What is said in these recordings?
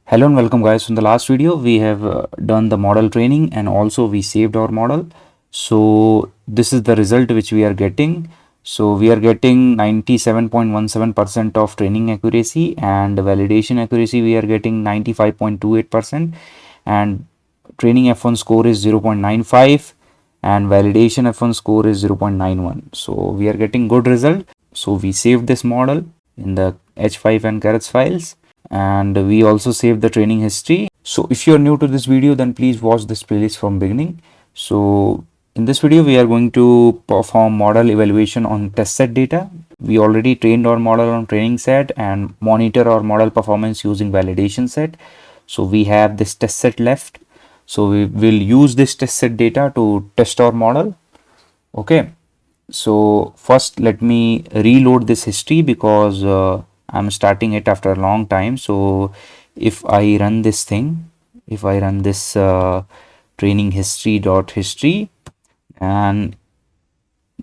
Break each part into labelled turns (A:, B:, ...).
A: Hello and welcome guys. In the last video we have done the model training and also we saved our model. So this is the result which we are getting. So we are getting 97.17% of training accuracy, and validation accuracy we are getting 95.28%, and training F1 score is 0.95 and validation F1 score is 0.91. So we are getting good result. So we saved this model in the H5 and keras files, and we also save the training history. So if you're new to this video, then please watch this playlist from beginning. So in this video we are going to perform model evaluation on test set data. We already trained our model on training set and monitor our model performance using validation set. So we have this test set left, so we will use this test set data to test our model. Okay, so first let me reload this history because I'm starting it after a long time. So if I run this thing, if I run this training history, and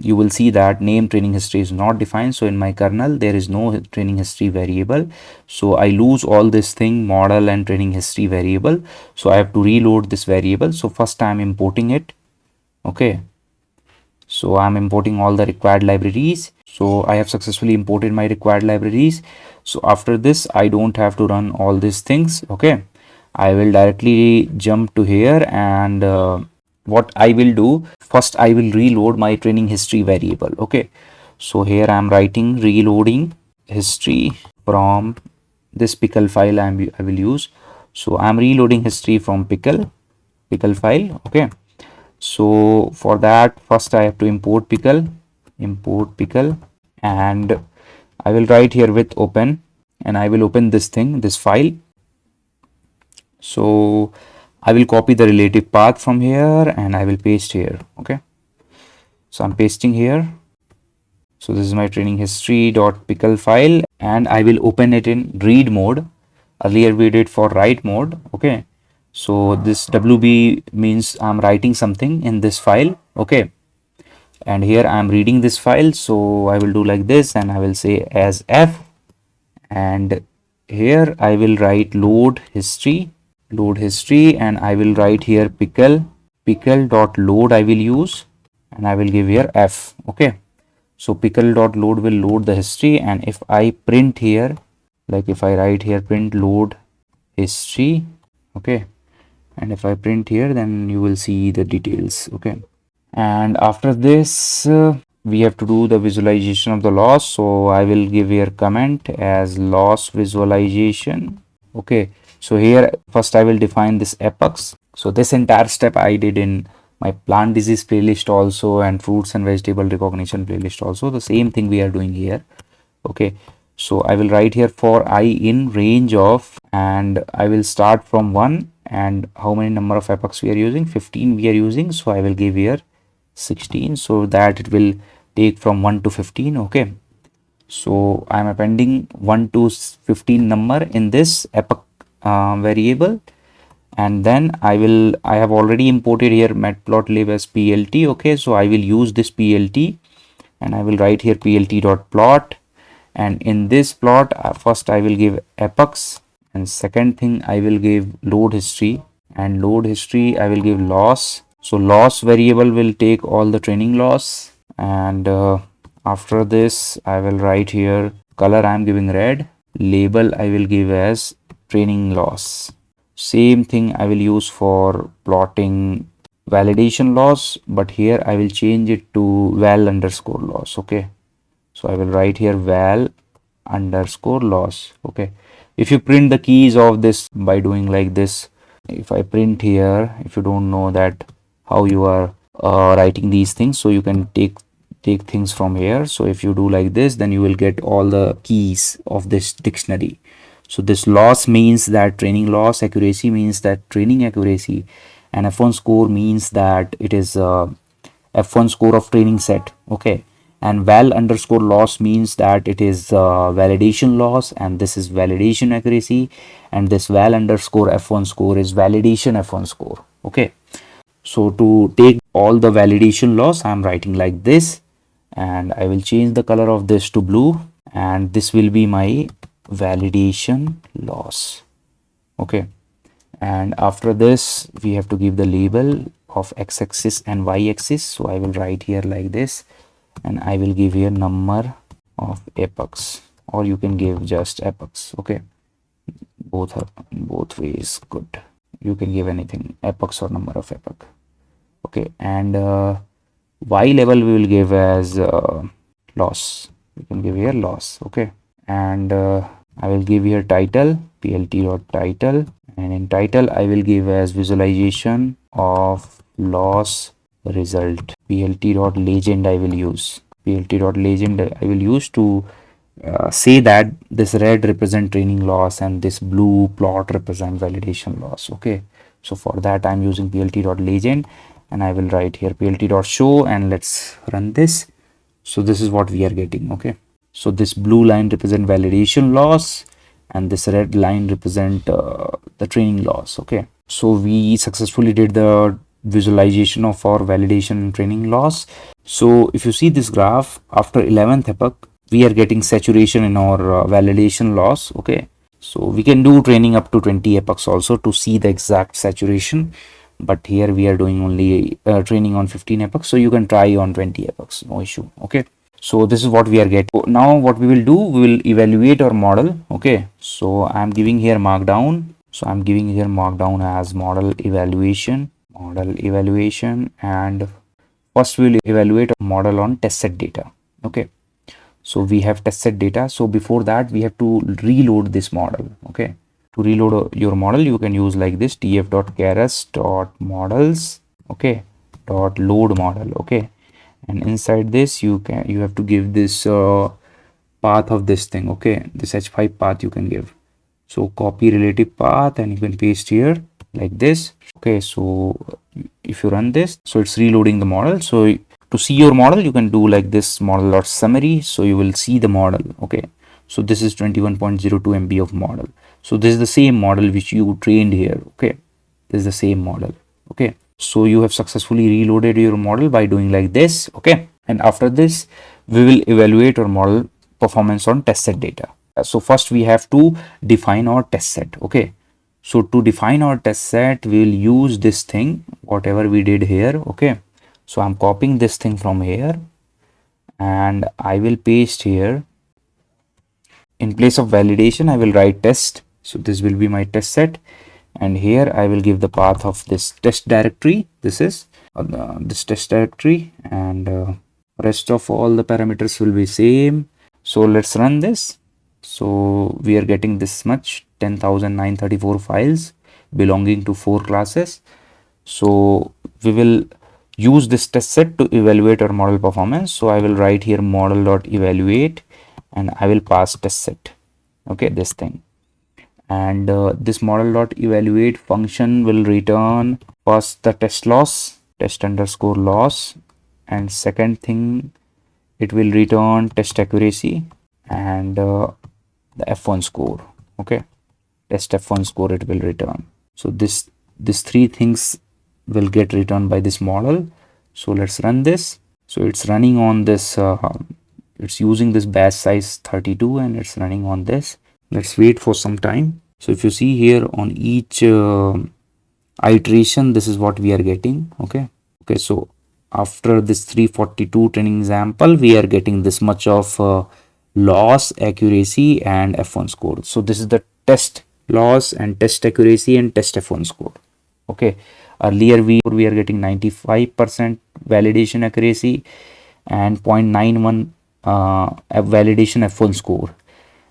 A: you will see that name training history is not defined. So in my kernel there is no training history variable, so I lose all this thing, model and training history variable. So I have to reload this variable. So first I'm importing it. Okay, so I'm importing all the required libraries. So I have successfully imported my required libraries. So after this I don't have to run all these things. Okay, I will directly jump to here, and what I will do, first I will reload my training history variable. Okay, so here I'm writing reloading history from this pickle file I will use. So I'm reloading history from pickle file. Okay, so for that first I have to import pickle, and I will write here with open, and I will open this file. So I will copy the relative path from here and I will paste here. Okay, so I'm pasting here. So this is my training history.pickle file, and I will open it in read mode. Earlier we did for write mode. Okay, so this WB means I'm writing something in this file. Okay, and here I'm reading this file. So I will do like this, and I will say as F, and here I will write load history, and I will write here pickle.load I will use, and I will give here F. Okay, so pickle.load will load the history, and if I print here, like if I write here print load history, okay, and if I print here, then you will see the details. Okay, and after this we have to do the visualization of the loss. So I will give here comment as loss visualization. Okay, so here first I will define this epochs. So this entire step I did in my plant disease playlist also, and fruits and vegetable recognition playlist also. The same thing we are doing here. Okay, so I will write here for I in range of, and I will start from 1, and how many number of epochs we are using, 15 we are using. So I will give here 16, so that it will take from 1 to 15. Okay, so I'm appending 1 to 15 number in this epoch variable, and then I have already imported here matplotlib as plt. Okay, so I will use this plt, and I will write here plt.plot, and in this plot first I will give epochs, and second thing I will give load history, and load history I will give loss. So loss variable will take all the training loss, and after this I will write here color I am giving red, label I will give as training loss. Same thing I will use for plotting validation loss, but here I will change it to val underscore loss. Okay, so I will write here val underscore loss. Okay, if you print the keys of this by doing like this, if I print here, if you don't know that how you are writing these things, so you can take things from here. So if you do like this, then you will get all the keys of this dictionary. So this loss means that training loss, accuracy means that training accuracy, and F1 score means that it is F1 score of training set. Okay, and val underscore loss means that it is validation loss, and this is validation accuracy, and this val underscore F1 score is validation F1 score. Okay, so to take all the validation loss, I'm writing like this, and I will change the color of this to blue, and this will be my validation loss. Okay, and after this we have to give the label of x-axis and y-axis. So I will write here like this, and I will give here number of epochs, or you can give just epochs. Okay, both are, both ways good. You can give anything, epochs or number of epoch. Okay, and y level we will give as loss. We can give here loss. Okay, and I will give here title, plt.title, and in title I will give as visualization of loss result. plt.legend I will use. plt.legend I will use to say that this red represent training loss and this blue plot represent validation loss. Okay, so for that I'm using plt.legend, and I will write here plt.show, and let's run this. So this is what we are getting. Okay, so this blue line represent validation loss, and this red line represent the training loss. Okay, so we successfully did the visualization of our validation and training loss. So if you see this graph, after 11th epoch we are getting saturation in our validation loss. Okay, so we can do training up to 20 epochs also to see the exact saturation, but here we are doing only training on 15 epochs, so you can try on 20 epochs, no issue. Okay, so this is what we are getting. Now what we will do, we will evaluate our model. Okay, so I'm giving here markdown. So I'm giving here markdown as model evaluation, and first we will evaluate a model on test set data. Okay, so we have test set data. So before that we have to reload this model. Okay, to reload your model you can use like this, tf.keras.models. Okay, dot load model. Okay, and inside this you have to give this path of this thing. Okay, this h5 path you can give. So copy relative path and you can paste here like this. Okay, so if you run this, so it's reloading the model. So to see your model you can do like this, model.summary. So you will see the model. Okay, so this is 21.02 MB of model. So this is the same model which you trained here. Okay, this is the same model. Okay, so you have successfully reloaded your model by doing like this. Okay, and after this we will evaluate our model performance on test set data. So first we have to define our test set. Okay, so to define our test set we will use this thing, whatever we did here. Okay, so I'm copying this thing from here and I will paste here. In place of validation I will write test. So this will be my test set, and here I will give the path of this test directory. This is this test directory, and rest of all the parameters will be same. So let's run this. So we are getting this much, 10,934 files belonging to 4 classes. So we will use this test set to evaluate our model performance. So I will write here model.evaluate and I will pass test set. Okay, this thing, and this model.evaluate function will return first the test loss, test underscore loss, and second thing it will return test accuracy and the F1 score. Okay, test F1 score it will return. So this three things will get returned by this model. So let's run this. So it's running on this it's using this batch size 32 and it's running on this. Let's wait for some time. So if you see here on each iteration, this is what we are getting. Okay, so after this 342 training example we are getting this much of loss, accuracy and F1 score. So this is the test loss and test accuracy and test F1 score. Okay, earlier we are getting 95% validation accuracy and 0.91 validation F1 score,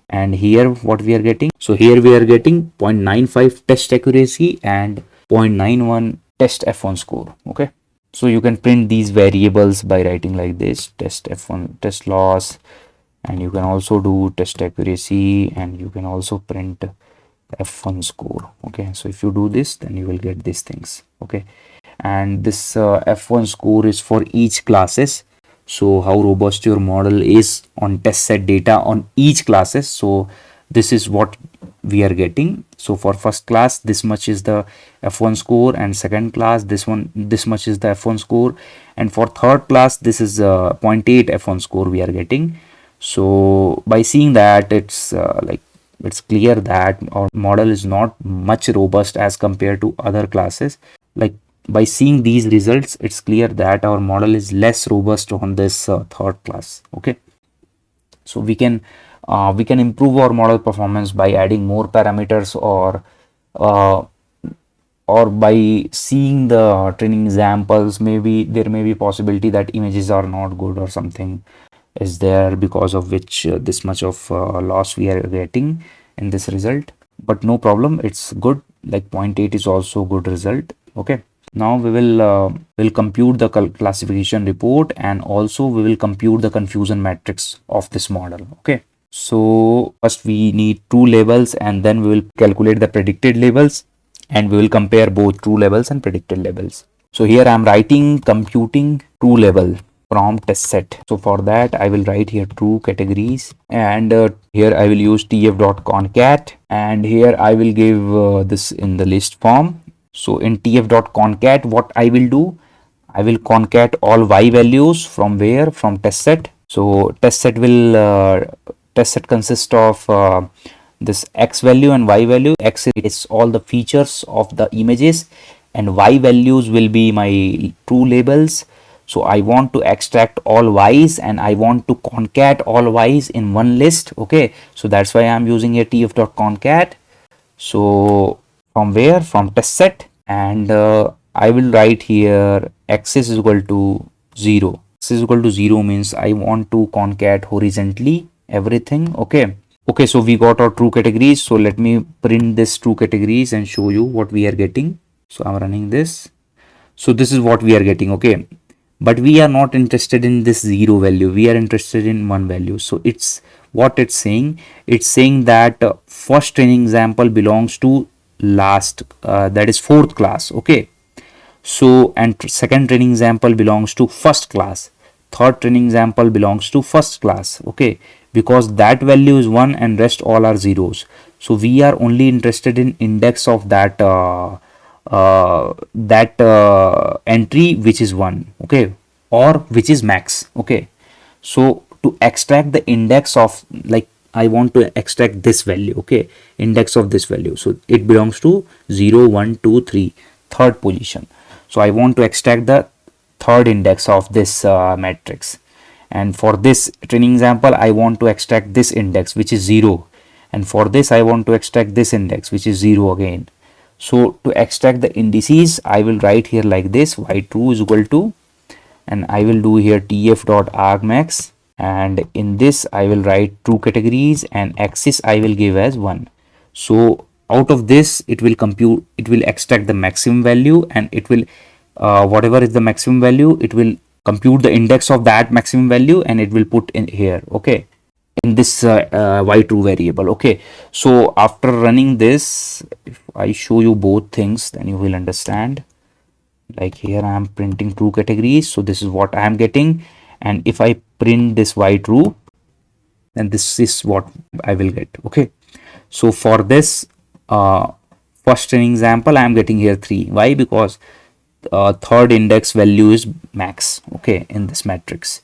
A: and here what we are getting, so here we are getting 0.95 test accuracy and 0.91 test F1 score. Okay, so you can print these variables by writing like this, test F1, test loss, and you can also do test accuracy, and you can also print F1 score. Okay, so if you do this then you will get these things. Okay, and this F1 score is for each classes. So how robust your model is on test set data on each classes. So this is what we are getting. So for first class this much is the F1 score, and second class this much is the F1 score, and for third class this is 0.8 F1 score we are getting. So by seeing that, it's like it's clear that our model is not much robust as compared to other classes. Like by seeing these results, it's clear that our model is less robust on this third class. Okay, so we can improve our model performance by adding more parameters, uh, or by seeing the training examples. Maybe there may be possibility that images are not good or something is there, because of which this much of loss we are getting in this result. But no problem, it's good. Like 0.8 is also good result. Okay, now we will compute the classification report, and also we will compute the confusion matrix of this model. Okay, so first we need true labels, and then we will calculate the predicted labels, and we will compare both true labels and predicted labels. So here I am writing computing true label from test set. So for that I will write here true categories, and here I will use tf.concat, and here I will give this in the list form. So in tf.concat, what I will do, I will concat all y values from where, from test set. So test set consists of this x value and y value. X is all the features of the images, and y values will be my true labels. So I want to extract all y's, and I want to concat all y's in one list. Okay, so that's why I'm using a tf.concat. So from where, from test set, and I will write here x is equal to 0. X is equal to 0 means I want to concat horizontally everything. Okay, so we got our true categories. So let me print this true categories and show you what we are getting. So I'm running this. So this is what we are getting. Okay, but we are not interested in this 0 value, we are interested in 1 value. So it's what it's saying, it's saying that first training example belongs to last, that is fourth class. Okay, so and second training example belongs to first class, third training example belongs to first class. Okay, because that value is 1 and rest all are zeros. So we are only interested in index of that entry which is 1. Okay, or which is max. Okay, so to extract the index of, like I want to extract this value. Okay, index of this value, so it belongs to 0 1 2 3, third position. So I want to extract the third index of this matrix, and for this training example I want to extract this index which is 0, and for this I want to extract this index which is 0 again. So to extract the indices, I will write here like this: y true is equal to, and I will do here tf.argmax, and in this I will write true categories, and axis I will give as 1. So out of this it will compute, it will extract the maximum value, and it will whatever is the maximum value, it will compute the index of that maximum value, and it will put in here. Okay, in this y true variable. Okay, so after running this, if I show you both things, then you will understand. Like here I am printing true categories, so this is what I am getting, and if I print this y true, then this is what I will get. Okay, so for this first training example I am getting here 3. Why? Because third index value is max. Okay, in this matrix,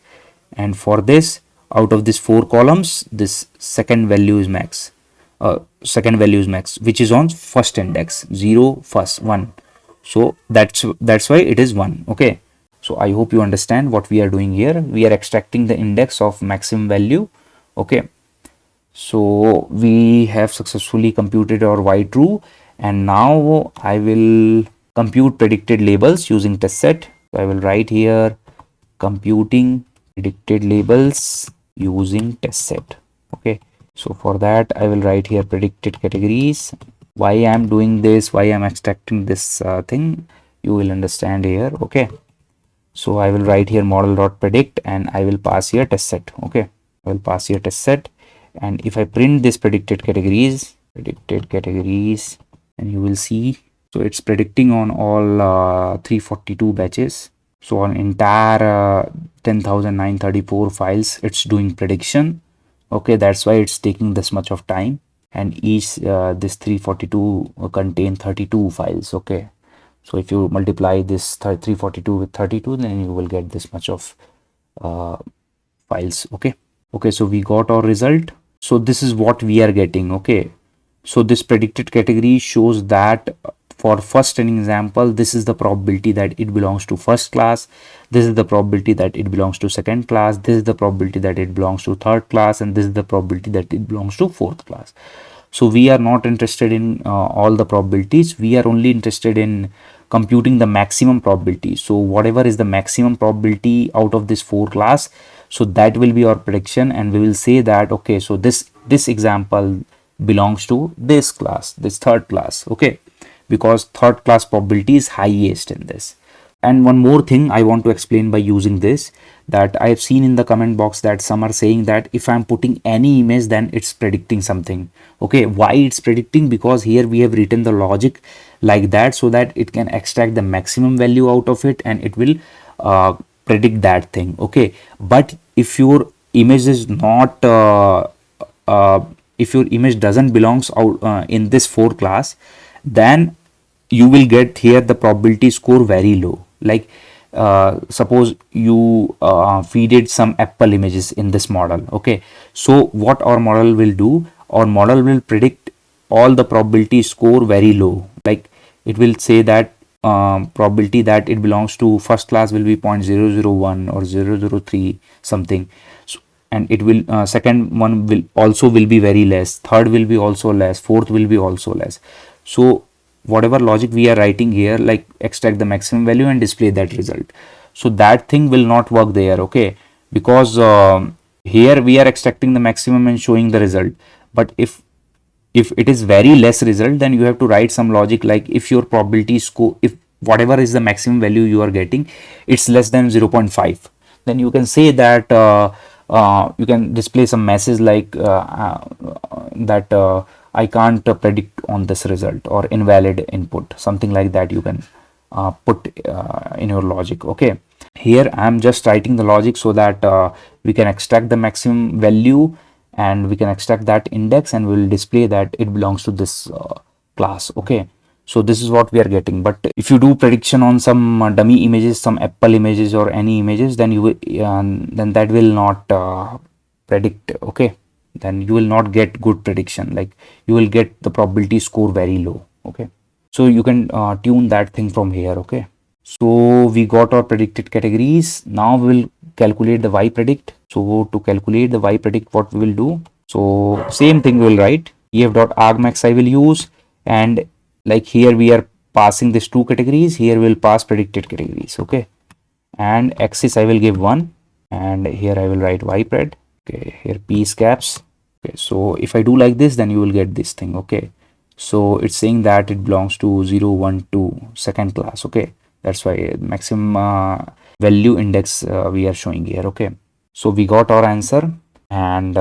A: and for this, out of these 4 columns, this second value is max. Which is on first index, 0 first 1. So that's why it is 1. Okay, so I hope you understand what we are doing here. We are extracting the index of maximum value. Okay, so we have successfully computed our y true, and now I will compute predicted labels using test set. So I will write here computing predicted labels using test set. Okay, so for that I will write here predicted categories. Why I am doing this, why I am extracting this thing, you will understand here. Okay, so I will write here model.predict, and I will pass here test set. Okay, I will pass here test set, and if I print this predicted categories, and you will see, so it's predicting on all 342 batches. So on entire 10,934 files it's doing prediction. Okay, that's why it's taking this much of time, and each this 342 contain 32 files. Okay, so if you multiply this 342 with 32, then you will get this much of files. Okay, so we got our result. So this is what we are getting. Okay, so this predicted category shows that for first training example, this is the probability that it belongs to first class, this is the probability that it belongs to second class, this is the probability that it belongs to third class, and this is the probability that it belongs to fourth class. So we are not interested in all the probabilities, we are only interested in computing the maximum probability. So whatever is the maximum probability out of this 4 class, so that will be our prediction, and we will say that okay, so this example belongs to this class, this third class. Okay, because third class probability is highest in this. And one more thing I want to explain by using this, that I have seen in the comment box that some are saying that if I'm putting any image then it's predicting something. Okay, why it's predicting? Because here we have written the logic like that so that it can extract the maximum value out of it and it will predict that thing. Okay, but if your image is not if your image doesn't belongs out in this 4 class, then you will get here the probability score very low. Like suppose you feeded some apple images in this model. Okay, so what our model will do, our model will predict all the probability score very low. Like it will say that probability that it belongs to first class will be 0.001 or 0.003 something. So, and it will second one will also be very less, third will be also less, fourth will be also less. So whatever logic we are writing here, like extract the maximum value and display that result, so that thing will not work there. Okay, because here we are extracting the maximum and showing the result, but if it is very less result, then you have to write some logic, like if your probability score, if whatever is the maximum value you are getting, it's less than 0.5, then you can say that you can display some message like that I can't predict on this result, or invalid input, something like that you can put in your logic. Okay, here I am just writing the logic so that we can extract the maximum value and we can extract that index and we will display that it belongs to this class. Okay, so this is what we are getting. But if you do prediction on some dummy images, some apple images or any images, then you will then that will not predict. Okay, then you will not get good prediction, like you will get the probability score very low. Okay, so you can tune that thing from here. Okay, so we got our predicted categories. Now we will calculate the y predict. So to calculate the y predict, what we will do, so same thing we will write, ef.argmax I will use, and like here we are passing these two categories, here we will pass predicted categories. Okay, and axis I will give 1, and here I will write y pred. Okay, here p is caps. Okay, so if I do like this, then you will get this thing. Okay, so it's saying that it belongs to 0, 1, 2 second class. Okay, that's why maximum value index we are showing here. Okay, so we got our answer. And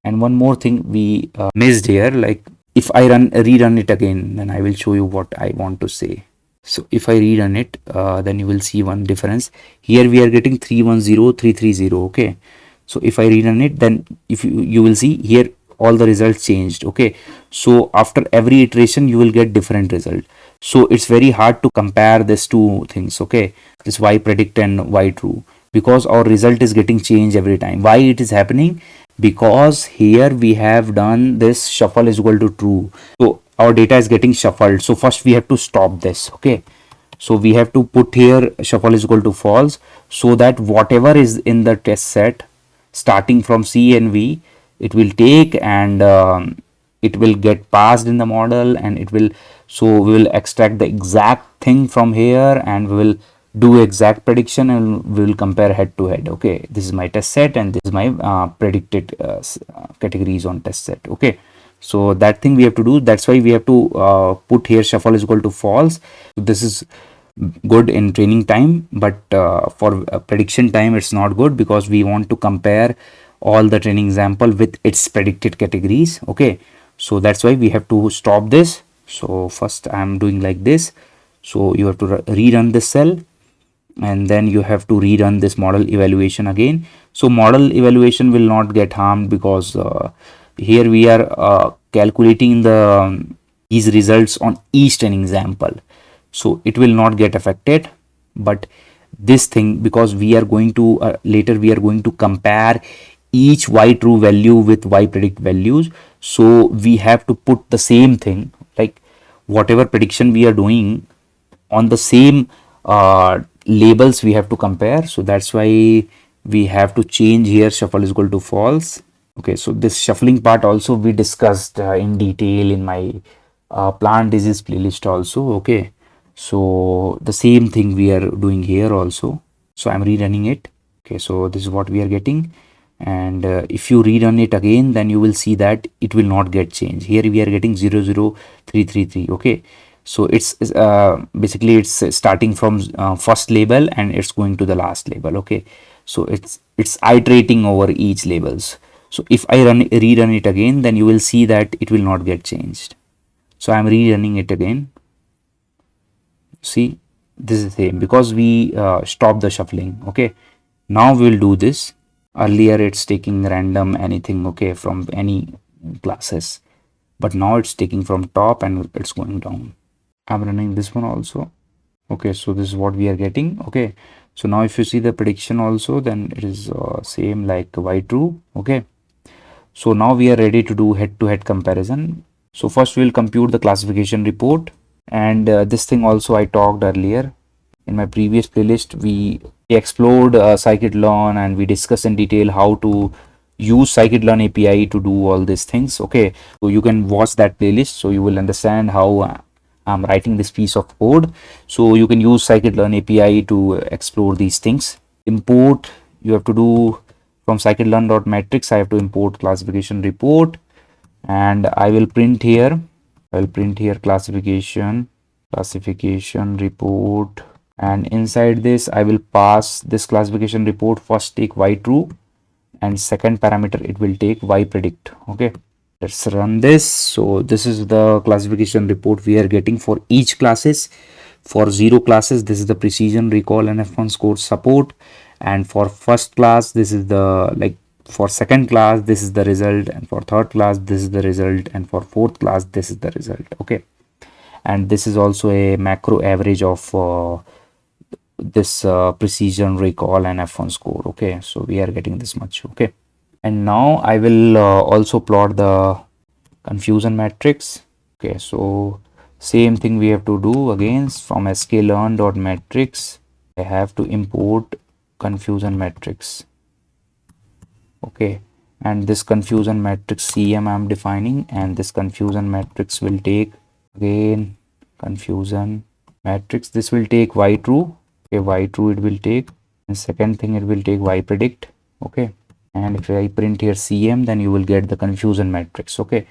A: one more thing we missed here, like if I rerun it again, then I will show you what I want to say. So if I rerun it, then you will see one difference. Here we are getting 310330. Okay, so if I rerun it, then if you will see here all the results changed. Okay, so after every iteration you will get different result. So it's very hard to compare these two things. Okay, this y predict and y true, because our result is getting changed every time. Why it is happening? Because here we have done this shuffle is equal to true, so our data is getting shuffled. So first we have to stop this. Okay, so we have to put here shuffle is equal to false, so that whatever is in the test set starting from C and V, it will take and it will get passed in the model, and it will, so we will extract the exact thing from here and we will do exact prediction and we will compare head to head. Okay, this is my test set and this is my predicted categories on test set. Okay, so that thing we have to do, that's why we have to put here shuffle is equal to false. This is good in training time, but for prediction time it's not good, because we want to compare all the training example with its predicted categories. Okay, so that's why we have to stop this. So first I am doing like this, so you have to rerun this cell and then you have to rerun this model evaluation again. So model evaluation will not get harmed, because here we are calculating the these results on each training example, so it will not get affected. But this thing, because we are going to later we are going to compare each y true value with y predict values. So we have to put the same thing, like whatever prediction we are doing on the same labels we have to compare. So that's why we have to change here shuffle is equal to false. Okay, so this shuffling part also we discussed in detail in my plant disease playlist also. Okay, so the same thing we are doing here also. So I'm rerunning it. Okay, so this is what we are getting, and if you rerun it again, then you will see that it will not get changed. Here we are getting 00333. Okay, so it's basically it's starting from first label and it's going to the last label. Okay, so it's iterating over each labels. So if I rerun it again, then you will see that it will not get changed. So I'm rerunning it again. See, this is the same because we stopped the shuffling. Okay, now we'll do this. Earlier it's taking random anything, okay, from any classes, but now it's taking from top and it's going down. I'm running this one also. Okay, so this is what we are getting. Okay, so now if you see the prediction also, then it is same like y true. Okay, so now we are ready to do head-to-head comparison. So first we'll compute the classification report, and this thing also I talked earlier in my previous playlist. We explored scikit-learn and we discussed in detail how to use scikit-learn API to do all these things. Okay, so you can watch that playlist so you will understand how I'm writing this piece of code. So you can use scikit-learn API to explore these things. Import, you have to do from scikit-learn.matrix. I have to import classification report, and I will print here. Classification report, and inside this I will pass this classification report. First take y true, and second parameter it will take y predict. Okay, let's run this. So this is the classification report we are getting for each classes. For 0 classes, this is the precision, recall, and F1 score support, and for first class this is the, like, for second class this is the result, and for third class this is the result, and for fourth class this is the result. Okay, and this is also a macro average of this precision, recall, and F1 score. Okay, so we are getting this much. Okay, and now I will also plot the confusion matrix. Okay, so same thing we have to do again. From sklearn.matrix I have to import confusion matrix. Okay, and this confusion matrix CM I'm defining, and this confusion matrix will take again confusion matrix. This will take y true. Okay, y true it will take, and second thing it will take y predict. Okay, and if I print here CM, then you will get the confusion matrix. Okay,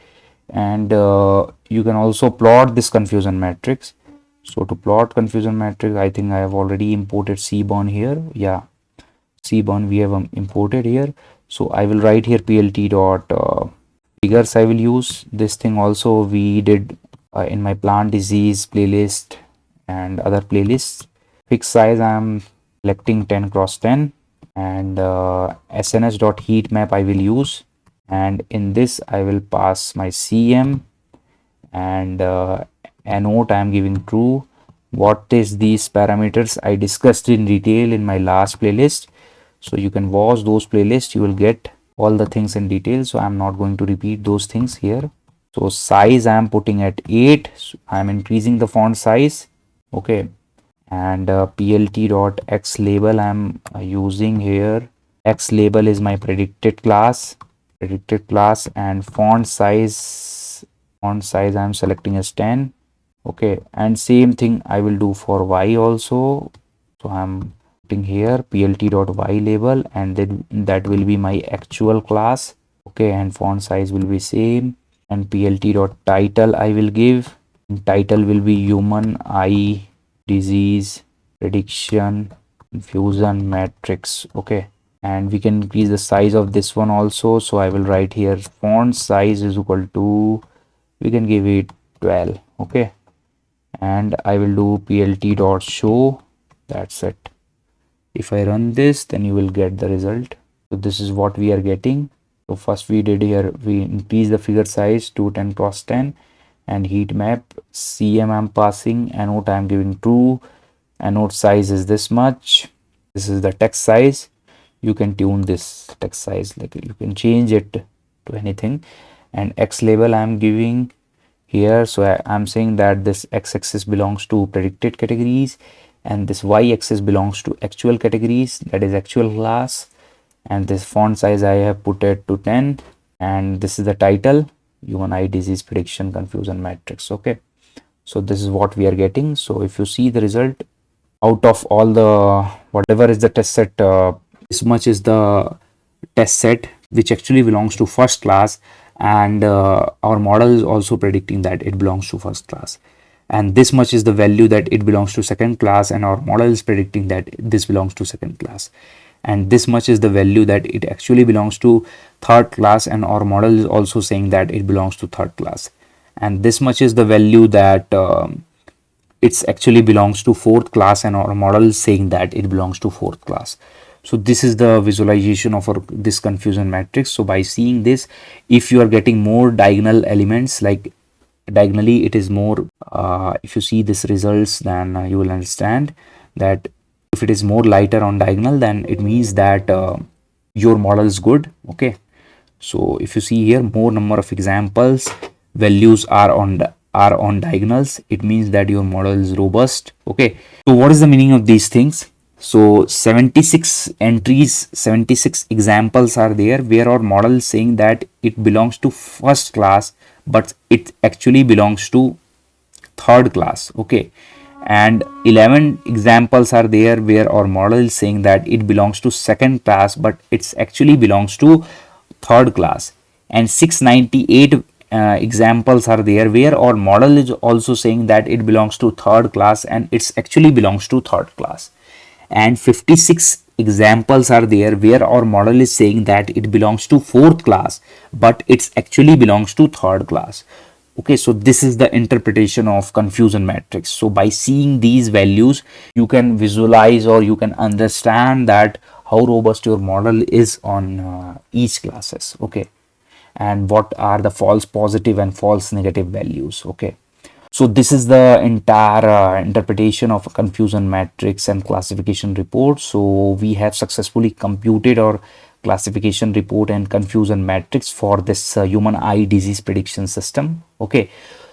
A: and you can also plot this confusion matrix. So to plot confusion matrix, I think I have already imported cborn here. Yeah, cborn we have imported here. So I will write here plt dot figures. I will use this thing also we did in my plant disease playlist and other playlists. Fixed size I am selecting 10 cross 10, and sns dot heat map I will use, and in this I will pass my cm, and annote I am giving true. What is these parameters I discussed in detail in my last playlist, so you can watch those playlists, you will get all the things in detail. So I'm not going to repeat those things here. So size I am putting at 8. So I'm increasing the font size. Okay, and plt dot x label I'm using here. X label is my predicted class, and font size I'm selecting as 10. Okay, and same thing I will do for y also. So I'm putting here plt dot y label, and then that will be my actual class. Okay, and font size will be same, and plt dot title I will give, and title will be human eye disease prediction confusion matrix. Okay, and we can increase the size of this one also. So I will write here font size is equal to, we can give it 12. Okay, and I will do plt dot show. That's it. If I run this, then you will get the result. So this is what we are getting. So first we did here, we increase the figure size to 10 cross 10, and heat map cm I'm passing, annote I'm giving true, annote size is this much, this is the text size, you can tune this text size, like you can change it to anything. And X label I'm giving here, so I'm saying that this x-axis belongs to predicted categories and this y-axis belongs to actual categories, that is actual class. And this font size I have put it to 10, and this is the title, human eye disease prediction confusion matrix. Okay, so this is what we are getting. So if you see the result, out of all the whatever is the test set, this much is the test set which actually belongs to first class, and our model is also predicting that it belongs to first class. And this much is the value that it belongs to second class, and our model is predicting that this belongs to second class. And this much is the value that it actually belongs to third class, and our model is also saying that it belongs to third class. And this much is the value that it's actually belongs to fourth class, and our model is saying that it belongs to fourth class. So this is the visualization of our this confusion matrix. So by seeing this, if you are getting more diagonal elements, like diagonally it is more, if you see this results, then you will understand that if it is more lighter on diagonal, then it means that your model is good. Okay, so if you see here, more number of examples, values are on diagonals, it means that your model is robust. Okay, so what is the meaning of these things? So 76 entries, 76 examples are there where our model is saying that it belongs to first class, but it actually belongs to third class. Okay, and 11 examples are there where our model is saying that it belongs to second class, but it's actually belongs to third class. And 698 examples are there where our model is also saying that it belongs to third class, and it's actually belongs to third class. And 56 examples are there where our model is saying that it belongs to fourth class, but it's actually belongs to third class. Okay, so this is the interpretation of confusion matrix. So by seeing these values, you can visualize or you can understand that how robust your model is on each classes. Okay, and what are the false positive and false negative values. Okay, so this is the entire interpretation of a confusion matrix and classification report. So we have successfully computed our classification report and confusion matrix for this human eye disease prediction system. Okay,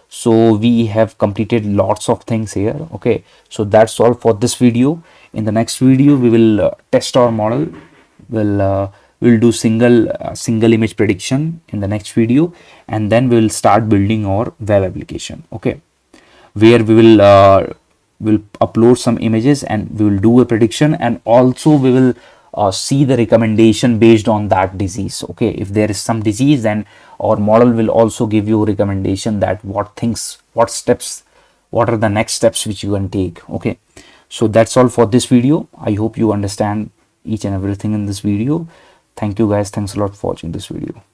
A: so we have completed lots of things here. Okay, so that's all for this video. In the next video, we will test our model. We'll do single image prediction in the next video, and then we'll start building our web application. Okay, where we will upload some images and we will do a prediction, and also we will see the recommendation based on that disease. Okay, if there is some disease, then our model will also give you a recommendation that what are the next steps which you can take. Okay, so that's all for this video. I hope you understand each and everything in this video. Thank you guys. Thanks a lot for watching this video.